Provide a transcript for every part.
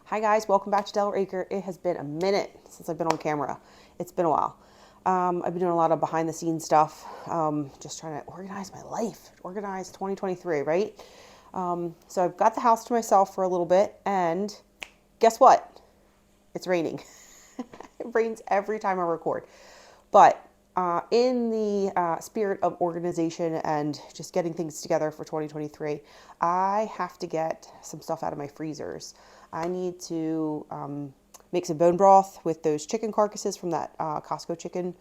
Hi guys, welcome back to Delaware Acre. It has been a minute since I've been on camera. It's been a while. I've been doing a lot of behind the scenes stuff, just trying to organize my life, organize 2023, right? So I've got the house to myself for a little bit, and guess what? It's raining. It rains every time I record. But in the spirit of organization and just getting things together for 2023, I have to get some stuff out of my freezers. I need to make some bone broth with those chicken carcasses from that Costco chicken,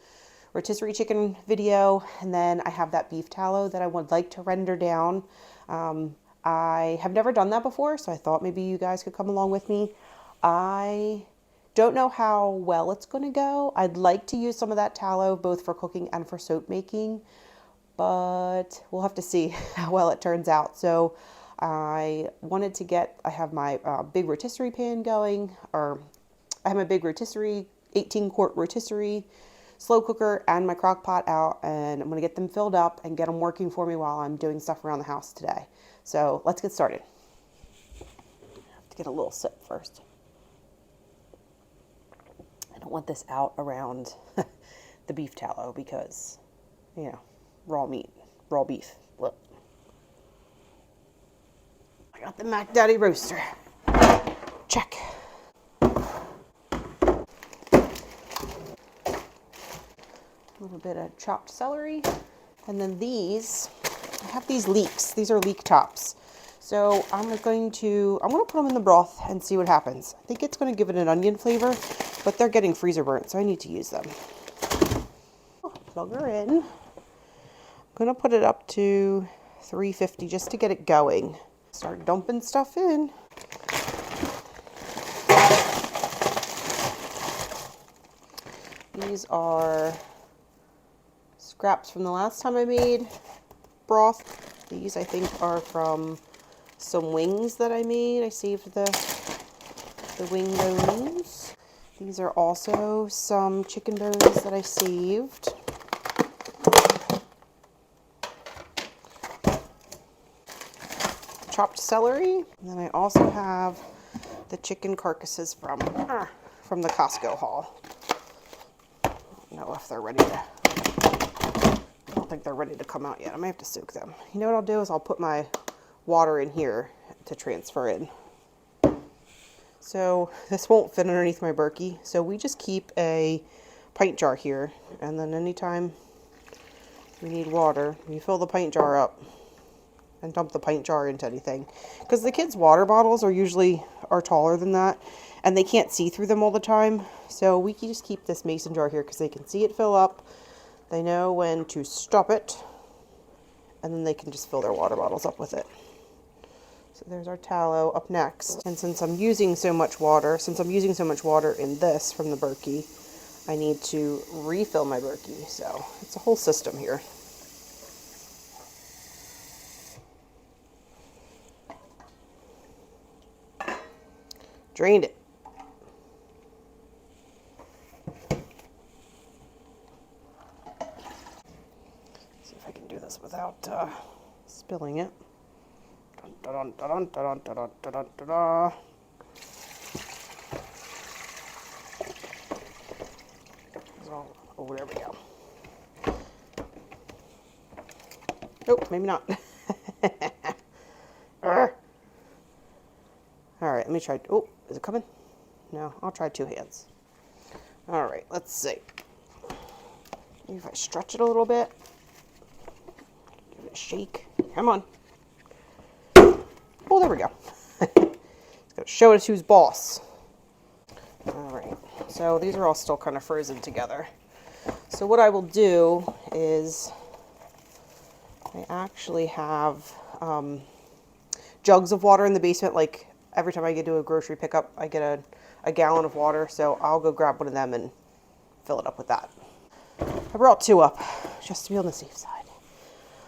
rotisserie chicken video. And then I have that beef tallow that I would like to render down. I have never done that before, so I thought maybe you guys could come along with me. I don't know how well it's going to go. I'd like to use some of that tallow both for cooking and for soap making, but we'll have to see how well it turns out. So I have my big rotisserie pan going, or I have my big rotisserie, 18-quart rotisserie slow cooker and my crock pot out, and I'm going to get them filled up and get them working for me while I'm doing stuff around the house today. So let's get started. I have to get a little sip first. I don't want this out around the beef tallow because, you know, raw meat, raw beef. Look. I got the Mac Daddy roaster. Check. A little bit of chopped celery. And then these, I have these leeks. These are leek tops. So I'm going to put them in the broth and see what happens. I think it's going to give it an onion flavor, but they're getting freezer burnt, so I need to use them. Plug her in. I'm going to put it up to 350 just to get it going. Start dumping stuff in. These are scraps from the last time I made broth. These I think are from some wings that I made. I saved the wing bones. These are also some chicken bones that I saved. Chopped celery. And then I also have the chicken carcasses from the Costco haul. I don't know if they're ready to, I don't think they're ready to come out yet. I might have to soak them. You know what I'll do is I'll put my water in here to transfer in. So this won't fit underneath my Berkey, so we just keep a pint jar here, and then anytime we need water, we fill the pint jar up and dump the pint jar into anything. Because the kids' water bottles are taller than that, and they can't see through them all the time, so we can just keep this mason jar here because they can see it fill up, they know when to stop it, and then they can just fill their water bottles up with it. So there's our tallow up next. And since I'm using so much water in this from the Berkey, I need to refill my Berkey. So it's a whole system here. Drained it. See if I can do this without spilling it. Dun, dun, dun, dun, dun, dun, dun, dun, dun, dun. Oh, there we go. Nope, maybe not. All right, let me try. Oh, is it coming? No, I'll try two hands. All right, let's see. Maybe if I stretch it a little bit, give it a shake. Come on. Oh, there we go. It's going to show us who's boss. All right, so these are all still kind of frozen together. So what I will do is I actually have jugs of water in the basement. Like every time I get to a grocery pickup, I get a gallon of water. So I'll go grab one of them and fill it up with that. I brought two up just to be on the safe side.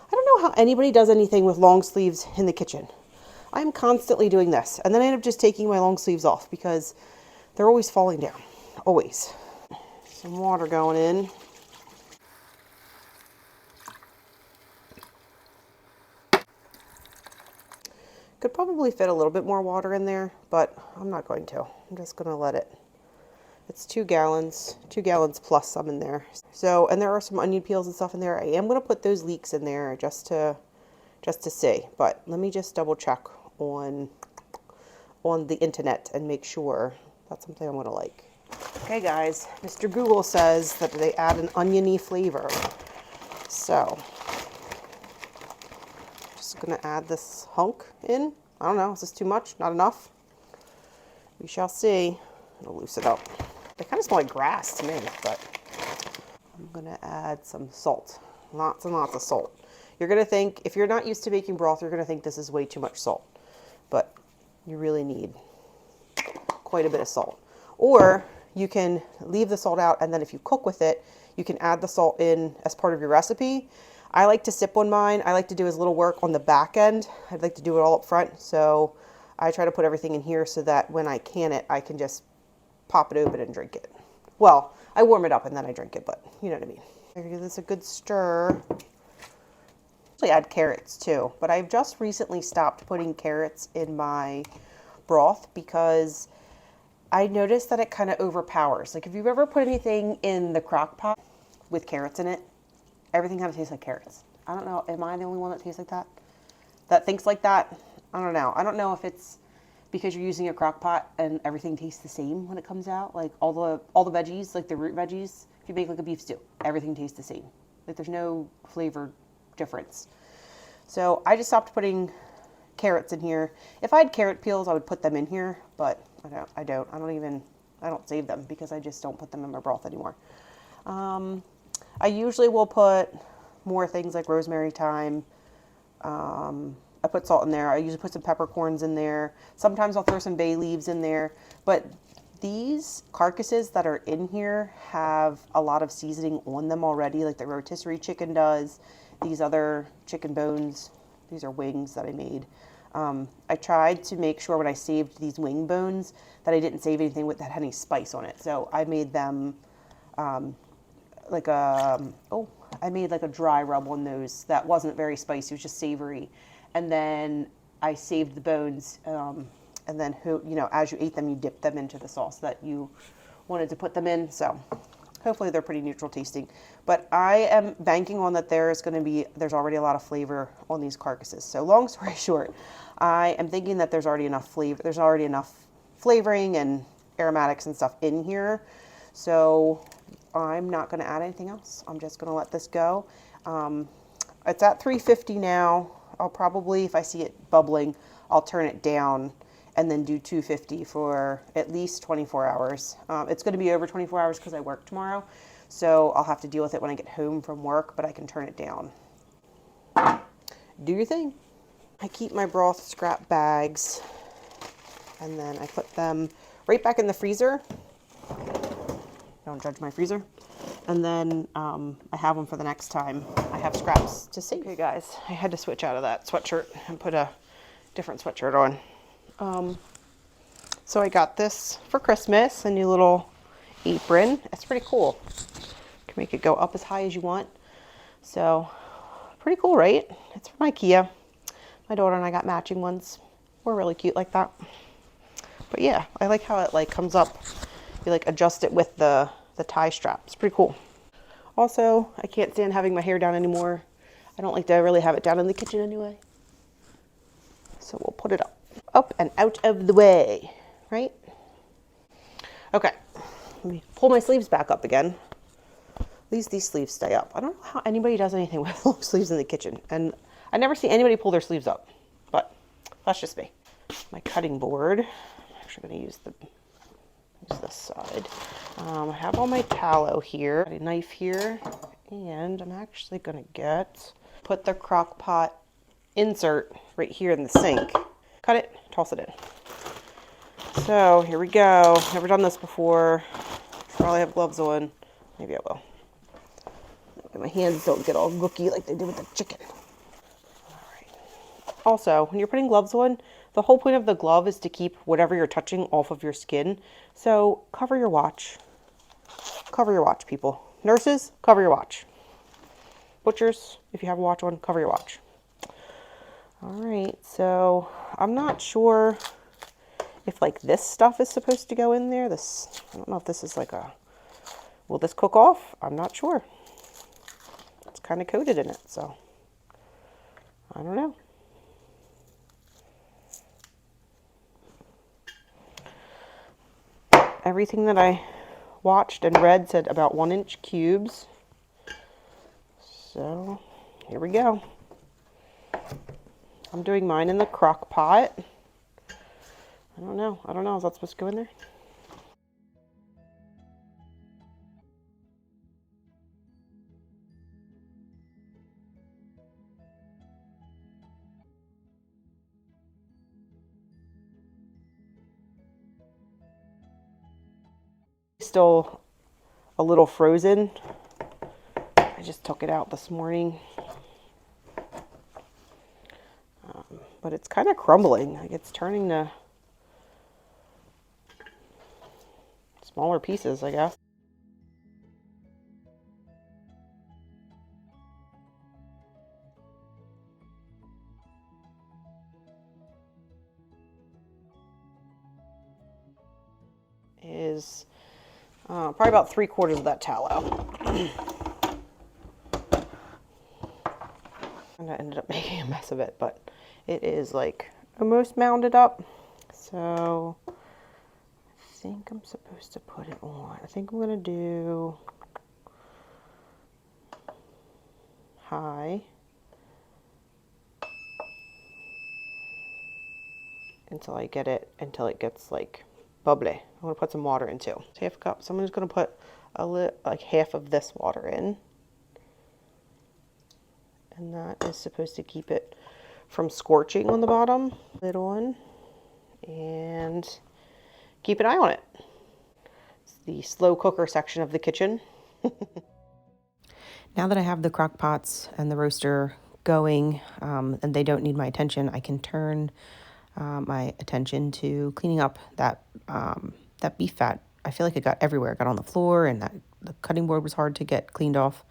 I don't know how anybody does anything with long sleeves in the kitchen. I'm constantly doing this, and then I end up just taking my long sleeves off because they're always falling down. Always. Some water going in. Could probably fit a little bit more water in there, but I'm not going to. I'm just going to let it. It's 2 gallons plus some in there. So, and there are some onion peels and stuff in there. I am going to put those leeks in there just to see. But let me just double check on the internet and make sure that's something I'm going to like. Okay guys, Mr. Google says that they add an oniony flavor. So, just going to add this hunk in. I don't know, is this too much? Not enough? We shall see. It'll loosen it up. They kind of smell like grass to me, but I'm going to add some salt. Lots and lots of salt. You're going to think, if you're not used to making broth, you're going to think this is way too much salt. But you really need quite a bit of salt. Or you can leave the salt out, and then if you cook with it, you can add the salt in as part of your recipe. I like to sip on mine. I like to do as little work on the back end. I'd like to do it all up front. So I try to put everything in here so that when I can it, I can just pop it open and drink it. Well, I warm it up and then I drink it, but you know what I mean. I give this a good stir. Actually add carrots too, but I've just recently stopped putting carrots in my broth because I noticed that it kind of overpowers. Like if you've ever put anything in the crock pot with carrots in it, everything kind of tastes like carrots. I don't know, am I the only one that tastes like that? That thinks like that? I don't know. I don't know if it's because you're using a crock pot and everything tastes the same when it comes out. Like all the veggies, like the root veggies, if you make like a beef stew, everything tastes the same. Like there's no flavor difference. So I just stopped putting carrots in here. If I had carrot peels, I would put them in here, but I don't save them because I just don't put them in my broth anymore. I usually will put more things like rosemary, thyme. I put salt in there. I usually put some peppercorns in there. Sometimes I'll throw some bay leaves in there. But these carcasses that are in here have a lot of seasoning on them already, like the rotisserie chicken does. These other chicken bones, these are wings that I made. I tried to make sure when I saved these wing bones that I didn't save anything that had any spice on it. So I made them I made like a dry rub on those that wasn't very spicy. It was just savory. And then I saved the bones, and then as you ate them, you dipped them into the sauce that you wanted to put them in. So hopefully they're pretty neutral tasting. But I am banking on that there's already a lot of flavor on these carcasses. So long story short, I am thinking that there's already enough flavor. There's already enough flavoring and aromatics and stuff in here. So I'm not going to add anything else. I'm just going to let this go. It's at 350 now. I'll probably, if I see it bubbling, I'll turn it down and then do 250 for at least 24 hours. It's going to be over 24 hours because I work tomorrow. So I'll have to deal with it when I get home from work, but I can turn it down. Do your thing. I keep my broth scrap bags and then I put them right back in the freezer. Don't judge my freezer. And then I have them for the next time I have scraps to save. Okay guys, I had to switch out of that sweatshirt and put a different sweatshirt on. So I got this for Christmas, a new little apron. It's pretty cool. You can make it go up as high as you want. So pretty cool, right? It's from IKEA. My daughter and I got matching ones. We're really cute like that. But yeah, I like how it like comes up. You like adjust it with the tie strap. It's pretty cool. Also, I can't stand having my hair down anymore. I don't like to really have it down in the kitchen anyway. So we'll put it up and out of the way, right? Okay, let me pull my sleeves back up again. At least these sleeves stay up. I don't know how anybody does anything with long sleeves in the kitchen. And I never see anybody pull their sleeves up, but that's just me. My cutting board, I'm actually gonna use this side. I have all my tallow here, a knife here, and I'm actually gonna put the crock pot insert right here in the sink. Cut it, toss it in. So here we go. Never done this before. Probably have gloves on. Maybe I will. My hands don't get all gooky like they did with the chicken. All right. Also, when you're putting gloves on, the whole point of the glove is to keep whatever you're touching off of your skin. So cover your watch. Cover your watch, people. Nurses, cover your watch. Butchers, if you have a watch on, cover your watch. All right, so I'm not sure if like this stuff is supposed to go in there. I don't know if this is like will this cook off? I'm not sure. It's kind of coated in it, so I don't know. Everything that I watched and read said about 1-inch cubes. So here we go. I'm doing mine in the crock pot. I don't know. Is that supposed to go in there? Still a little frozen. I just took it out this morning. But it's kind of crumbling. Like it's turning to smaller pieces, I guess. Is probably about 3/4 of that tallow. And I ended up making a mess of it, but it is like almost mounded up. So I think I'm supposed to put it on. I think I'm gonna do high until it gets like bubbly. I'm gonna put some water in too. Half a cup. So I'm just gonna put like half of this water in. And that is supposed to keep it from scorching on the bottom. Lid on and keep an eye on it. It's the slow cooker section of the kitchen. Now that I have the crock pots and the roaster going, and they don't need my attention, I can turn my attention to cleaning up that beef fat. I feel like it got everywhere. It got on the floor, and the cutting board was hard to get cleaned off.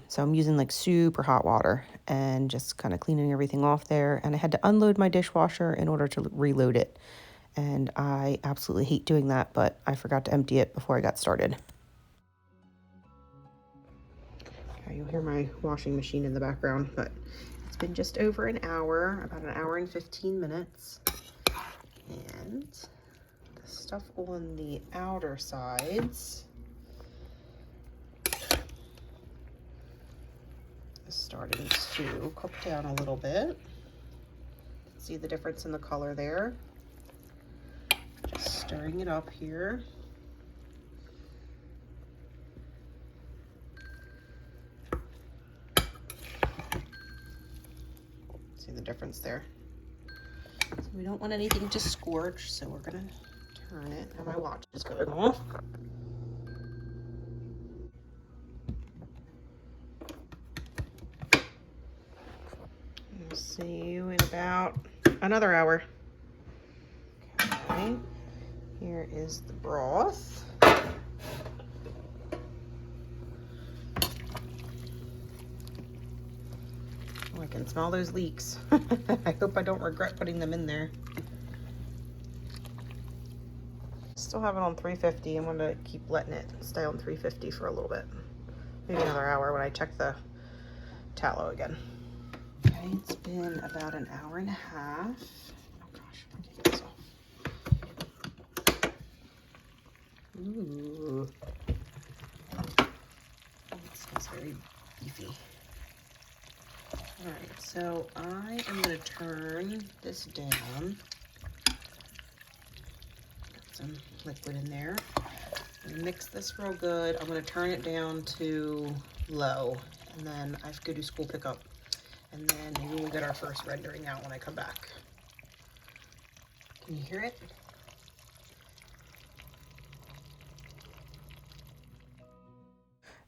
So I'm using like super hot water and just kind of cleaning everything off there. And I had to unload my dishwasher in order to reload it. And I absolutely hate doing that, but I forgot to empty it before I got started. Okay, you'll hear my washing machine in the background, but it's been just over an hour, about an hour and 15 minutes. And the stuff on the outer sides is starting to cook down a little bit. See the difference in the color there? Just stirring it up here. See the difference there? So we don't want anything to scorch, so we're gonna turn it. And my watch is going off. We'll see you in about another hour. Okay, here is the broth. Oh, I can smell those leaks. I hope I don't regret putting them in there. Still have it on 350. I'm going to keep letting it stay on 350 for a little bit. Maybe another hour when I check the tallow again. Okay, it's been about an hour and a half. Oh gosh, I can't get this off. Ooh. It smells very beefy. Alright, so I am going to turn this down. Got some liquid in there. I'm going to mix this real good. I'm going to turn it down to low, and then I have to go do school pickup. And then maybe we'll get our first rendering out when I come back. Can you hear it?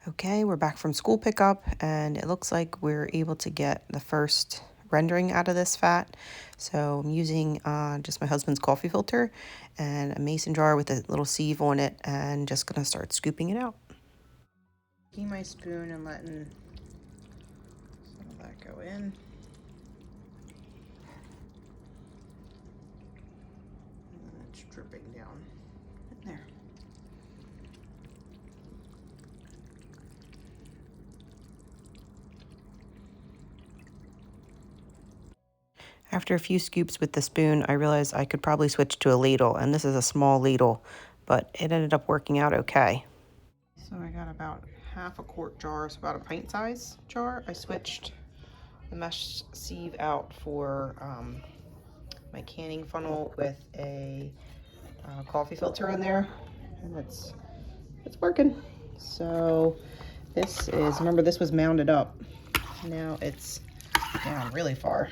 Okay, we're back from school pickup, and it looks like we're able to get the first rendering out of this fat. So I'm using just my husband's coffee filter and a mason jar with a little sieve on it, and just gonna start scooping it out. Taking my spoon and letting some of that go in. It's dripping down in there. After a few scoops with the spoon, I realized I could probably switch to a ladle, and this is a small ladle, but it ended up working out okay. So I got about half a quart jar, so about a pint size jar. I switched the mesh sieve out for my canning funnel with a coffee filter in there, and it's working. So this is, remember this was mounded up, now it's down really far.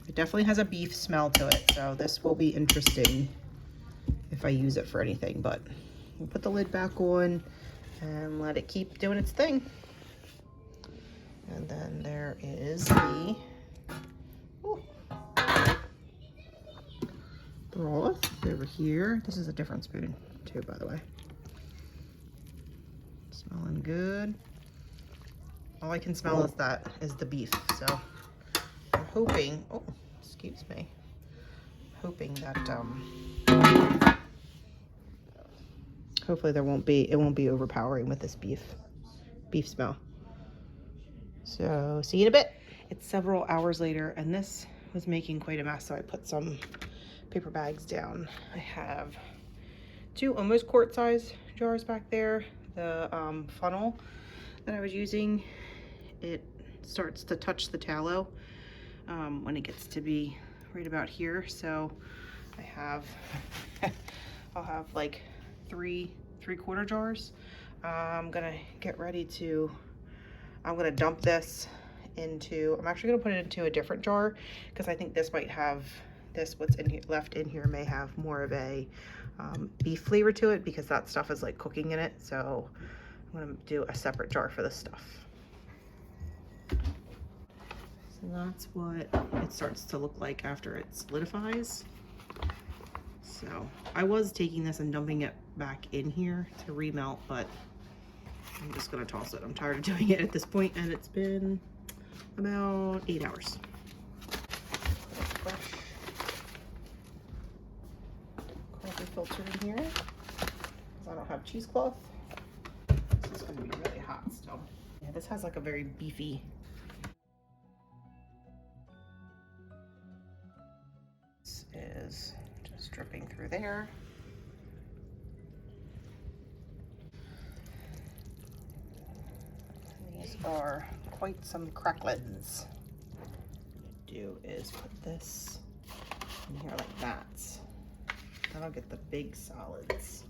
It definitely has a beef smell to it, so this will be interesting if I use it for anything, but we'll put the lid back on and let it keep doing its thing. And then there is the broth over here. This is a different spoon too, by the way. Smelling good. All I can smell is the beef, so I'm hoping, oh, excuse me, hoping that hopefully it won't be overpowering with this beef smell. So see you in a bit. It's several hours later, and this was making quite a mess, so I put some paper bags down. I have 2 almost quart size jars back there. The funnel that I was using, it starts to touch the tallow when it gets to be right about here. So I have, I'll have like 3 3/4 jars. I'm gonna get ready to, I'm gonna dump this into, I'm actually gonna put it into a different jar because I think this might have, what's in here, left in here may have more of a beef flavor to it because that stuff is like cooking in it. So I'm gonna do a separate jar for this stuff. So that's what it starts to look like after it solidifies. So I was taking this and dumping it back in here to remelt, but I'm just gonna toss it. I'm tired of doing it at this point, and it's been about 8 hours. Fresh coffee filter in here, because I don't have cheesecloth. This is gonna be really hot still. Yeah, this has like a very beefy. This is just dripping through there. These are quite some cracklins. What I do is put this in here like that. Then I'll get the big solids.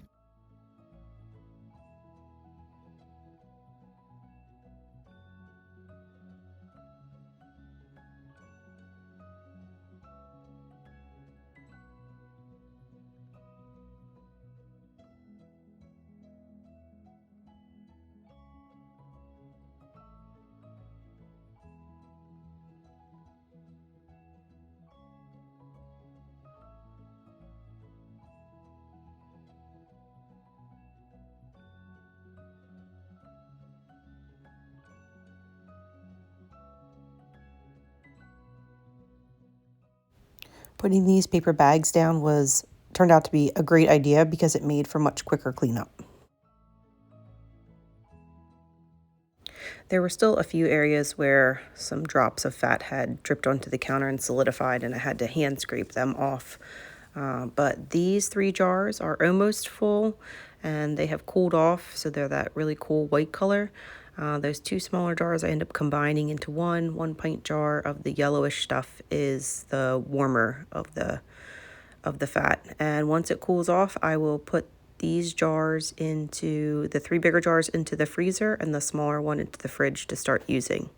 Putting these paper bags down turned out to be a great idea because it made for much quicker cleanup. There were still a few areas where some drops of fat had dripped onto the counter and solidified, and I had to hand scrape them off. But these 3 jars are almost full, and they have cooled off, so they're that really cool white color. Those 2 smaller jars I end up combining into 1 pint jar of the yellowish stuff is the warmer of the fat. And once it cools off, I will put these jars into the 3 bigger jars into the freezer and the smaller one into the fridge to start using.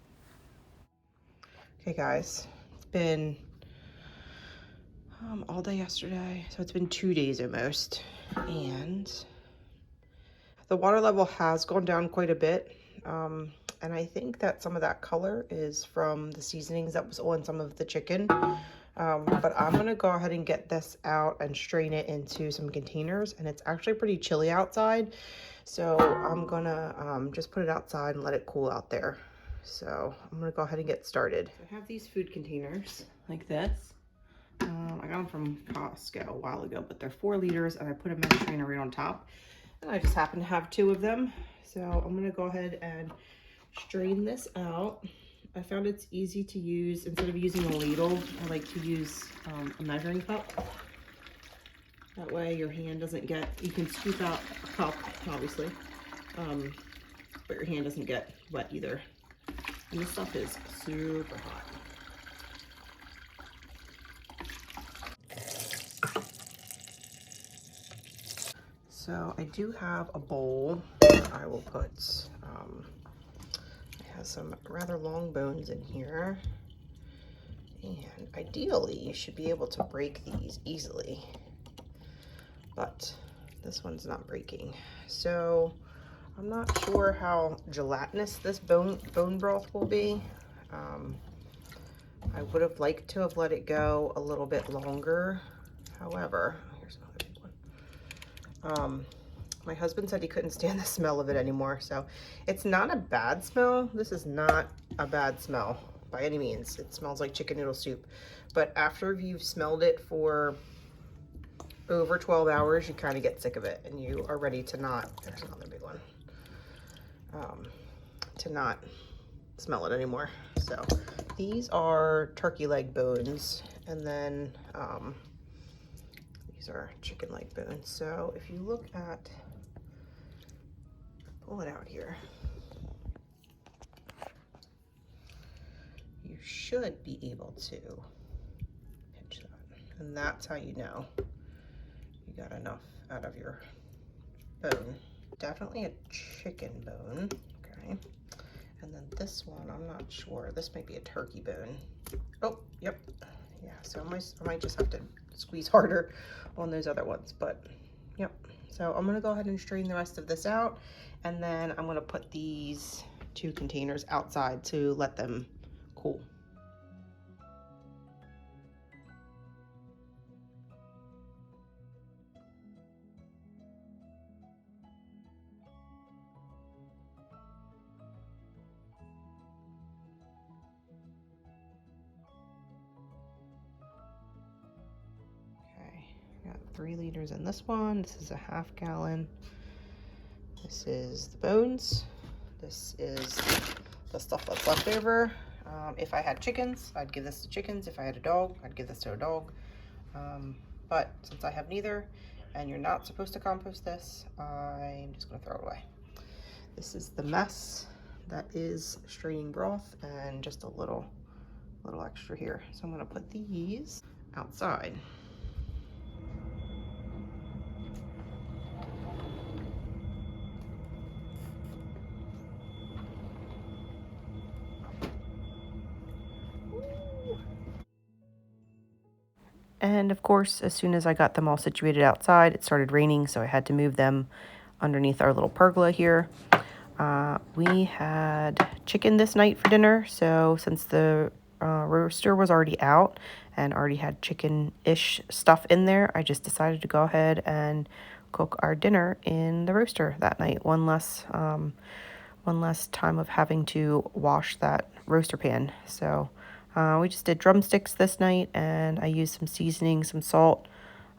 Okay guys, it's been all day yesterday, so it's been 2 days almost, and the water level has gone down quite a bit. And I think that some of that color is from the seasonings that was on some of the chicken. But I'm gonna go ahead and get this out and strain it into some containers, and it's actually pretty chilly outside, so I'm gonna just put it outside and let it cool out there. So I'm gonna go ahead and get started. I have these food containers like this. I got them from Costco a while ago, but they're 4 liters, and I put a mesh strainer right on top. And I just happen to have 2 of them. So I'm gonna go ahead and strain this out. I found it's easy to use. Instead of using a ladle, I like to use a measuring cup. That way your hand doesn't get, you can scoop out a cup, obviously, but your hand doesn't get wet either. And this stuff is super hot. So I do have a bowl I will put, it has some rather long bones in here. And ideally you should be able to break these easily, but this one's not breaking. So I'm not sure how gelatinous this bone broth will be. I would have liked to have let it go a little bit longer. However, here's another big one. My husband said he couldn't stand the smell of it anymore. So it's not a bad smell. This is not a bad smell by any means. It smells like chicken noodle soup. But after you've smelled it for over 12 hours, you kind of get sick of it and you are ready to not, there's another big one, to not smell it anymore. So these are turkey leg bones, and then these are chicken leg bones. So if you look at, pull it out here, you should be able to pinch that, and that's how you know you got enough out of your bone. Definitely a chicken bone, okay. And then this one, I'm not sure. This might be a turkey bone. Oh, yep. Yeah, so I might just have to squeeze harder on those other ones, but yep. So I'm gonna go ahead and strain the rest of this out, and then I'm gonna put these 2 containers outside to let them cool. Got 3 liters in this one. This is a ½ gallon. This is the bones. This is the stuff that's left over. If I had chickens, I'd give this to chickens. If I had a dog, I'd give this to a dog. But since I have neither, and you're not supposed to compost this, I'm just gonna throw it away. This is the mess that is straining broth, and just a little extra here. So I'm gonna put these outside. And of course, as soon as I got them all situated outside, it started raining, so I had to move them underneath our little pergola here. We had chicken this night for dinner, so since the roaster was already out and already had chicken-ish stuff in there, I just decided to go ahead and cook our dinner in the roaster that night. One less time of having to wash that roaster pan. So we just did drumsticks this night, and I used some seasoning, some salt.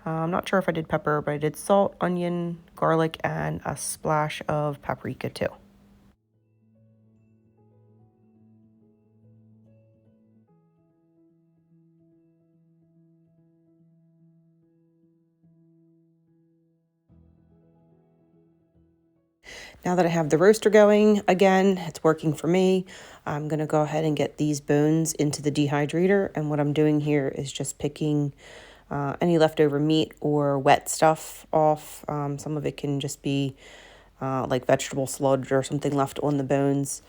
I'm not sure if I did pepper, but I did salt, onion, garlic, and a splash of paprika too. Now that I have the roaster going again, it's working for me. I'm going to go ahead and get these bones into the dehydrator. And what I'm doing here is just picking any leftover meat or wet stuff off. Some of it can just be like vegetable sludge or something left on the bones.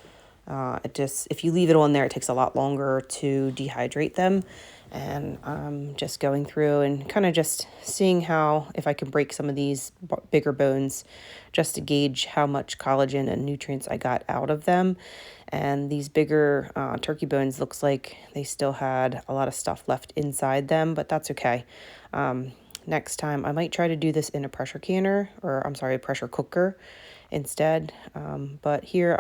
If you leave it on there, it takes a lot longer to dehydrate them. And I'm just going through and kind of just seeing if I can break some of these bigger bones just to gauge how much collagen and nutrients I got out of them. And these bigger turkey bones looks like they still had a lot of stuff left inside them, but that's okay. Next time I might try to do this in a pressure cooker instead. But here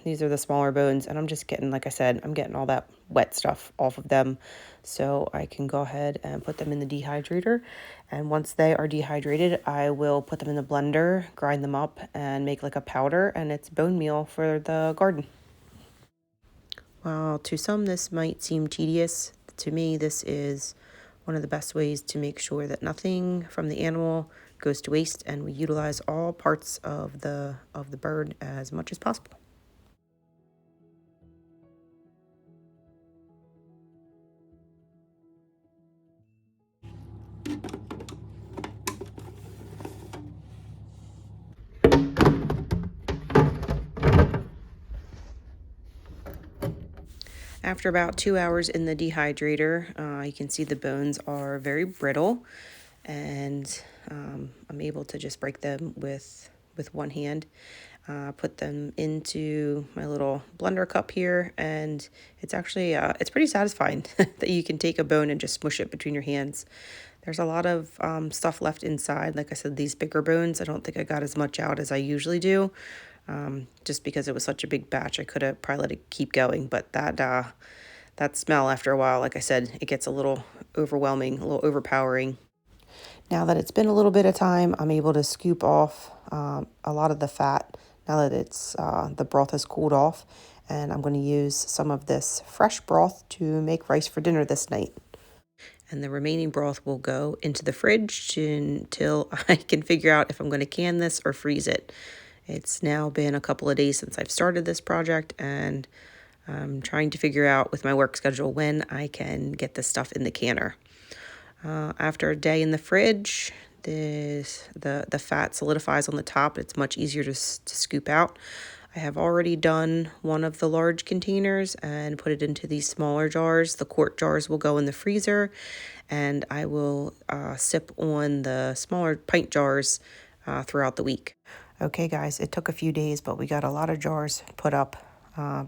these are the smaller bones, and I'm just getting, like I said, I'm getting all that wet stuff off of them so I can go ahead and put them in the dehydrator. And once they are dehydrated, I will put them in the blender, grind them up, and make like a powder, and it's bone meal for the garden. While to some this might seem tedious, to me this is one of the best ways to make sure that nothing from the animal goes to waste, and we utilize all parts of the bird as much as possible. After about 2 hours in the dehydrator, you can see the bones are very brittle, and I'm able to just break them with one hand. Put them into my little blender cup here, and it's actually it's pretty satisfying that you can take a bone and just smush it between your hands. There's a lot of stuff left inside. Like I said, these bigger bones, I don't think I got as much out as I usually do. Just because it was such a big batch, I could have probably let it keep going. But that smell after a while, like I said, it gets a little overwhelming, a little overpowering. Now that it's been a little bit of time, I'm able to scoop off a lot of the fat now that the broth has cooled off. And I'm going to use some of this fresh broth to make rice for dinner this night. And the remaining broth will go into the fridge until I can figure out if I'm going to can this or freeze it. It's now been a couple of days since I've started this project, and I'm trying to figure out with my work schedule when I can get this stuff in the canner. After a day in the fridge, the fat solidifies on the top. It's much easier to scoop out. I have already done one of the large containers and put it into these smaller jars. The quart jars will go in the freezer, and I will sip on the smaller pint jars throughout the week. Okay, guys, it took a few days, but we got a lot of jars put up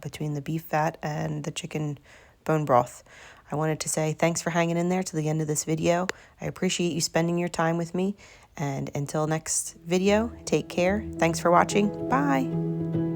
between the beef fat and the chicken bone broth. I wanted to say thanks for hanging in there to the end of this video. I appreciate you spending your time with me. And until next video, take care. Thanks for watching. Bye.